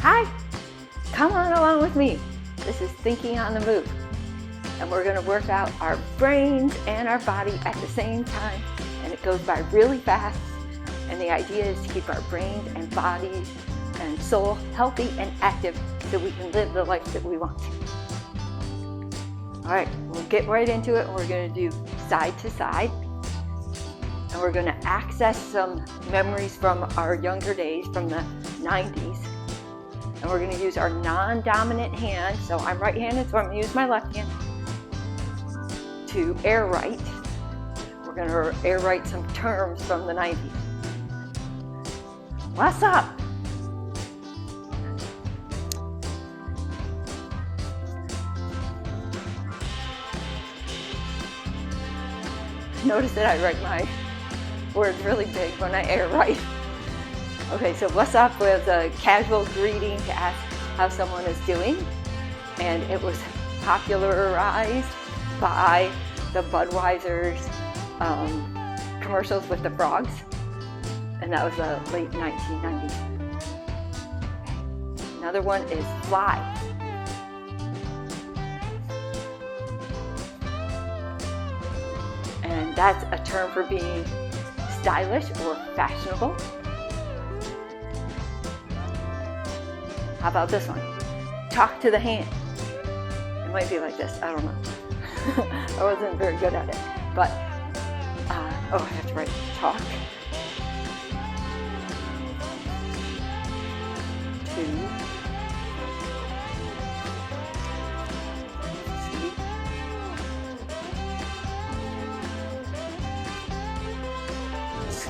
Hi, come on along with me. This is Thinking on the Move. And we're going to work out our brains and our body at the same time. And it goes by really fast. And the idea is to keep our brains and bodies and soul healthy and active so we can live the life that we want. All right, we'll get right into it. We're going to do side to side. And we're going to access some memories from our younger days, from the 90s. And we're going to use our non-dominant hand. So I'm right-handed, so I'm going to use my left hand to air write. We're going to air write some terms from the 90s. What's up? Notice that I write my words really big when I air write. Okay, so what's up was a casual greeting to ask how someone is doing, and it was popularized by the Budweiser's commercials with the frogs, and that was the late 1990s. Another one is fly. And that's a term for being stylish or fashionable. How about this one? Talk to the hand. It might be like this, I don't know. I wasn't very good at it, but, oh, I have to write talk to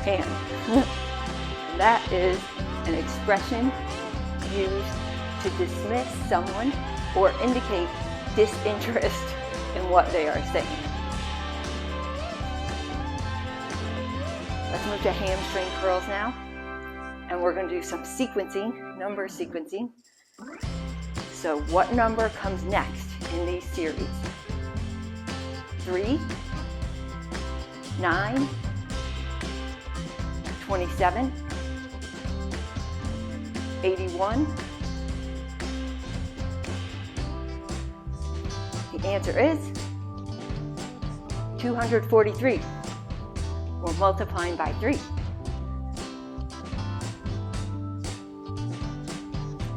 hand. That is an expression used to dismiss someone or indicate disinterest in what they are saying. Let's move to hamstring curls now. And we're going to do some sequencing, number sequencing. So what number comes next in these series? 3, 9, 27, 81. The answer is 243. We're multiplying by 3.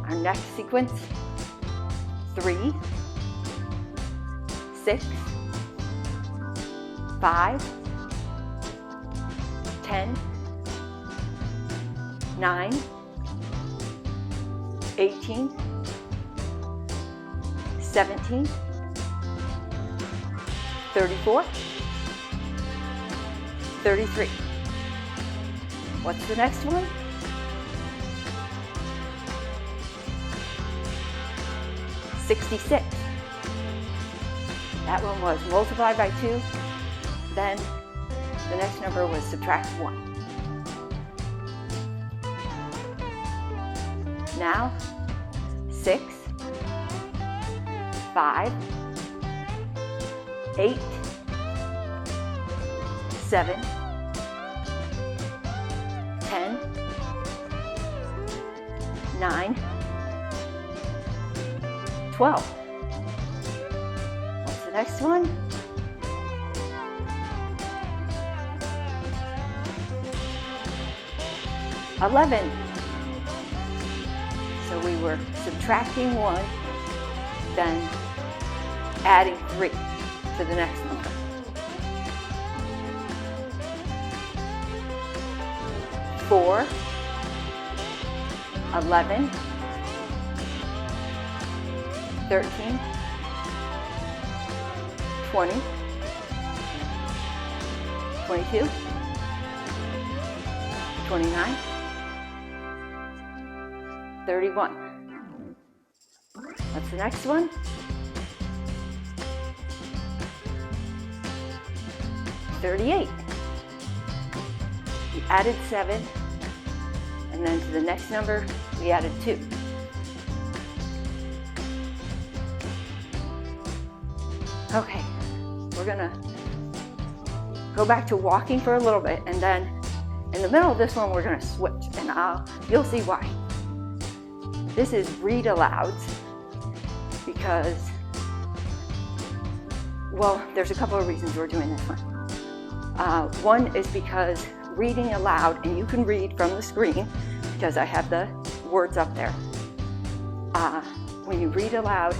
Our next sequence, 3, 6, 5, 10, 9, 18, 17, 34, 33. What's the next one? $66. That one was multiplied by 2. Then the next number was subtract 1. Now, 6, 5, 8, 7, 10, 9, 12. What's the next one? 11. So we were subtracting 1, then adding 3 to the next number. 4, 11, 13, 20, 22, 29, 31. What's the next one? 38. We added 7, and then to the next number, we added 2. Okay, we're gonna go back to walking for a little bit, and then in the middle of this one, we're gonna switch, and you'll see why. This is read alouds because, well, there's a couple of reasons we're doing this one. One is because reading aloud, and you can read from the screen because I have the words up there. When you read aloud,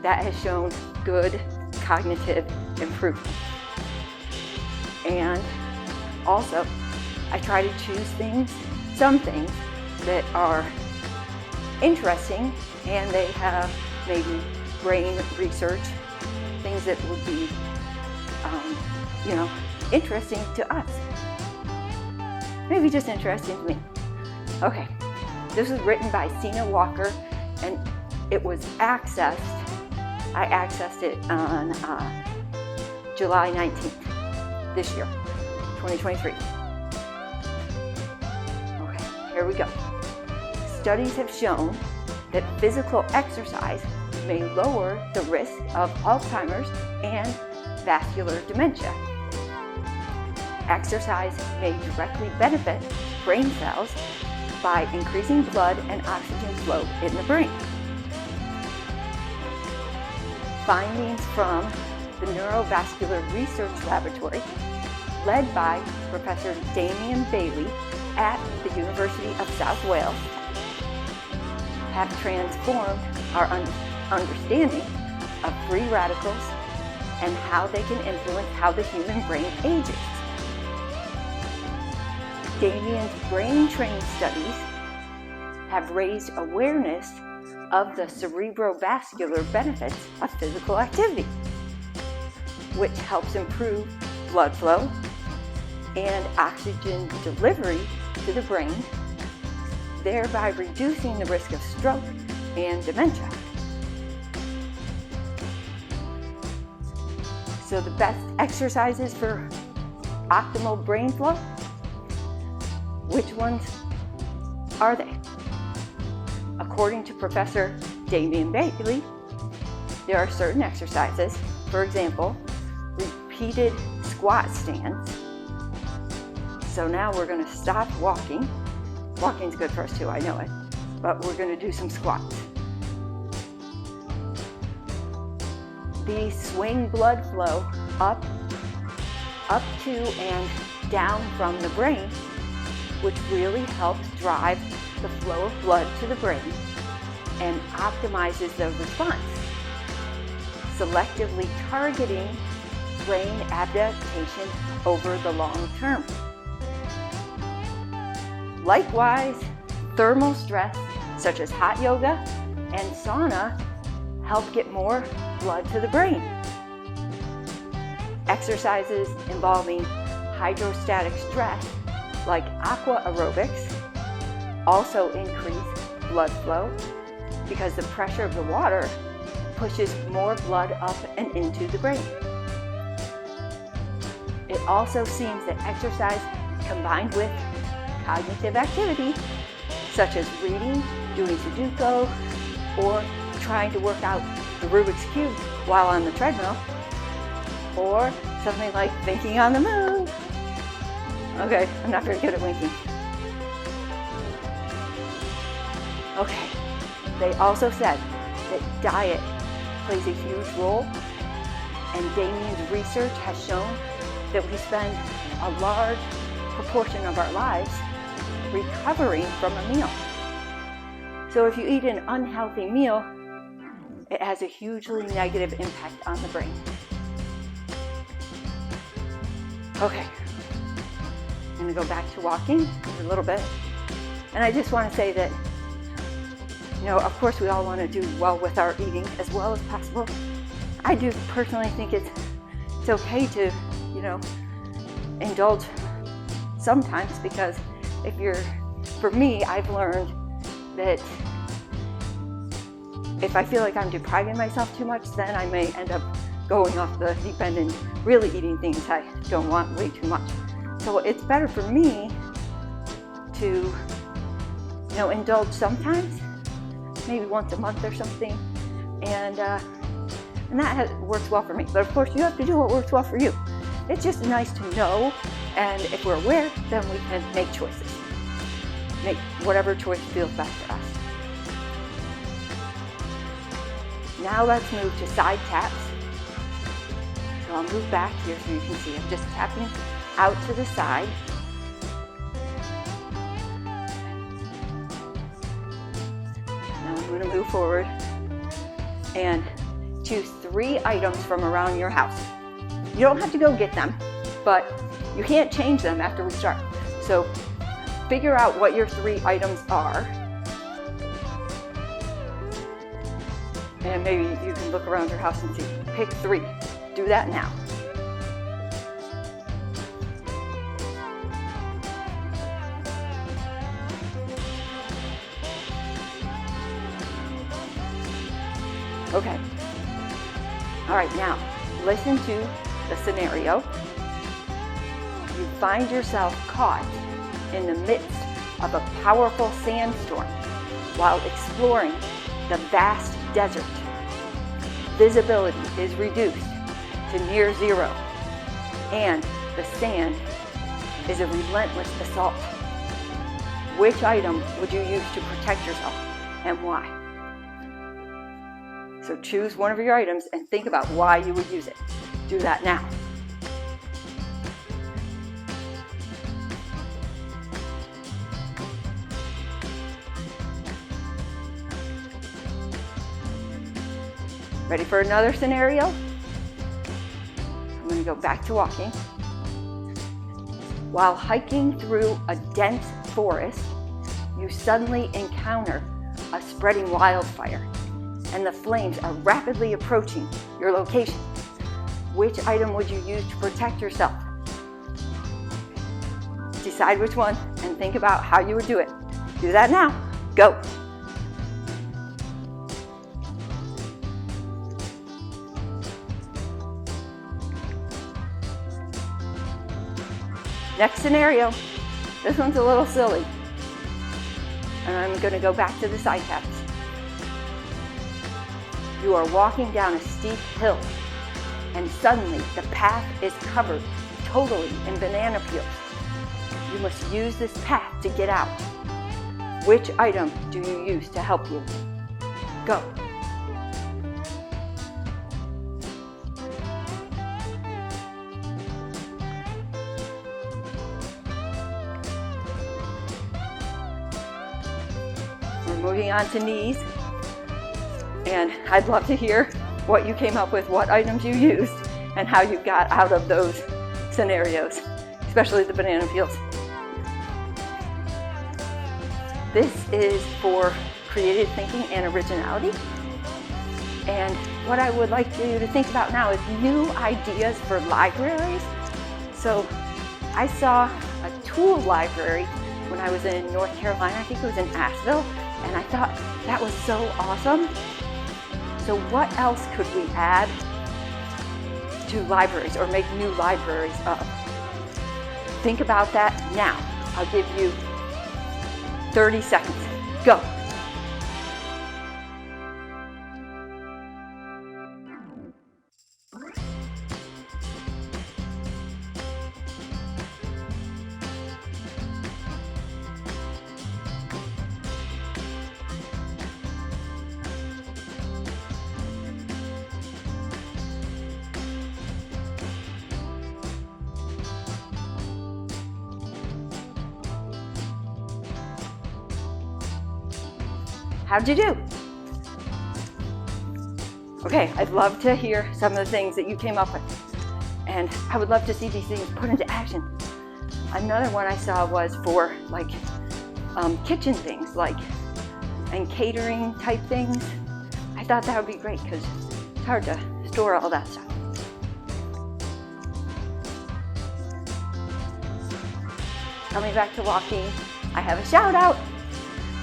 that has shown good cognitive improvement. And also, I try to choose some things that are interesting and they have maybe brain research, things that would be, interesting to us. Maybe just interesting to me. Okay, this was written by Sina Walker and it was accessed. I accessed it on July 19th this year, 2023. Okay, here we go. Studies have shown that physical exercise may lower the risk of Alzheimer's and vascular dementia. Exercise may directly benefit brain cells by increasing blood and oxygen flow in the brain. Findings from the Neurovascular Research Laboratory, led by Professor Damien Bailey at the University of South Wales, have transformed our understanding of free radicals and how they can influence how the human brain ages. Damien's brain train studies have raised awareness of the cerebrovascular benefits of physical activity, which helps improve blood flow and oxygen delivery to the brain, thereby reducing the risk of stroke and dementia. So the best exercises for optimal brain flow, which ones are they? According to Professor Damien Bailey, there are certain exercises, for example, repeated squat stands. So now we're going to stop walking. Walking's good for us too, I know it, but we're going to do some squats. These swing blood flow up to and down from the brain, which really helps drive the flow of blood to the brain and optimizes the response, selectively targeting brain adaptation over the long term. Likewise, thermal stress, such as hot yoga and sauna, help get more blood to the brain. Exercises involving hydrostatic stress, like aqua aerobics, also increase blood flow because the pressure of the water pushes more blood up and into the brain. It also seems that exercise combined with cognitive activity, such as reading, doing Sudoku, or trying to work out the Rubik's Cube while on the treadmill, or something like thinking on the move. Okay, I'm not very good at winking. Okay, they also said that diet plays a huge role, and Damien's research has shown that we spend a large proportion of our lives recovering from a meal. So if you eat an unhealthy meal, it has a hugely negative impact on the brain. Okay, I'm going to go back to walking a little bit. And I just want to say that, of course we all want to do well with our eating as well as possible. I do personally think it's okay to, indulge sometimes, because for me, I've learned that if I feel like I'm depriving myself too much, then I may end up going off the deep end and really eating things I don't want way too much. So it's better for me to, indulge sometimes, maybe once a month or something, and that works well for me. But of course, you have to do what works well for you. It's just nice to know, and if we're aware, then we can make choices. Make whatever choice feels best for us. Now let's move to side taps. So I'll move back here so you can see I'm just tapping out to the side. Now I'm going to move forward and choose 3 items from around your house. You don't have to go get them, but you can't change them after we start. So figure out what your 3 items are. And maybe you can look around your house and see. Pick 3. Do that now. Okay. All right, now listen to the scenario. You find yourself caught in the midst of a powerful sandstorm while exploring the vast desert. Visibility is reduced to near 0, and the sand is a relentless assault. Which item would you use to protect yourself, and why? So choose one of your items and think about why you would use it. Do that now. Ready for another scenario? I'm going to go back to walking. While hiking through a dense forest, you suddenly encounter a spreading wildfire, and the flames are rapidly approaching your location. Which item would you use to protect yourself? Decide which one and think about how you would do it. Do that now. Go. Next scenario. This one's a little silly. And I'm going to go back to the side taps. You are walking down a steep hill, and suddenly the path is covered totally in banana peels. You must use this path to get out. Which item do you use to help you? Go. We're moving on to knees. And I'd love to hear what you came up with, what items you used, and how you got out of those scenarios, especially the banana peels. This is for creative thinking and originality. And what I would like you to think about now is new ideas for libraries. So I saw a tool library when I was in North Carolina, I think it was in Asheville, and I thought that was so awesome. So what else could we add to libraries or make new libraries up? Think about that now. I'll give you 30 seconds. Go. How'd you do? Okay, I'd love to hear some of the things that you came up with. And I would love to see these things put into action. Another one I saw was for like kitchen things, and catering type things. I thought that would be great because it's hard to store all that stuff. Coming back to walking, I have a shout out.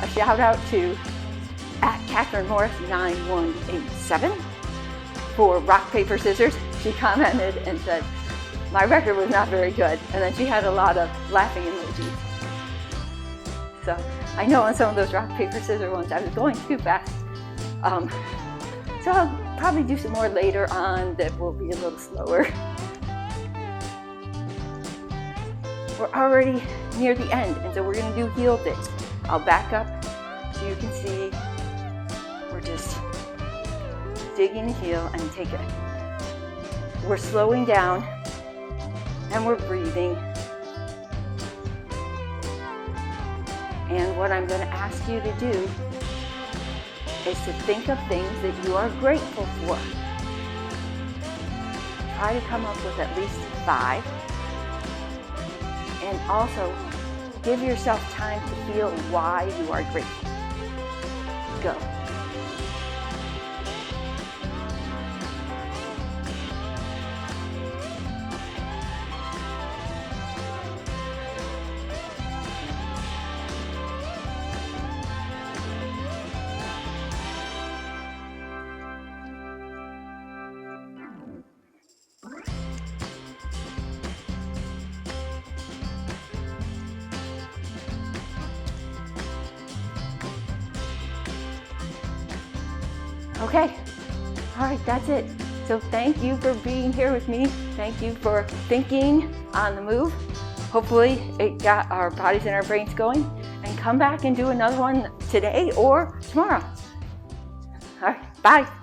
A shout out to @CatherineMorris9187 for rock, paper, scissors. She commented and said, my record was not very good. And then she had a lot of laughing emojis. So I know on some of those rock, paper, scissors ones, I was going too fast. So I'll probably do some more later on that will be a little slower. We're already near the end, and so we're going to do heel dips. I'll back up so you can see we're just digging the heel and take it. We're slowing down and we're breathing. And what I'm going to ask you to do is to think of things that you are grateful for. Try to come up with at least 5. And also, give yourself time to feel why you are grateful. Go. Okay, all right, that's it. So thank you for being here with me. Thank you for thinking on the move. Hopefully it got our bodies and our brains going. And come back and do another one today or tomorrow. All right, bye.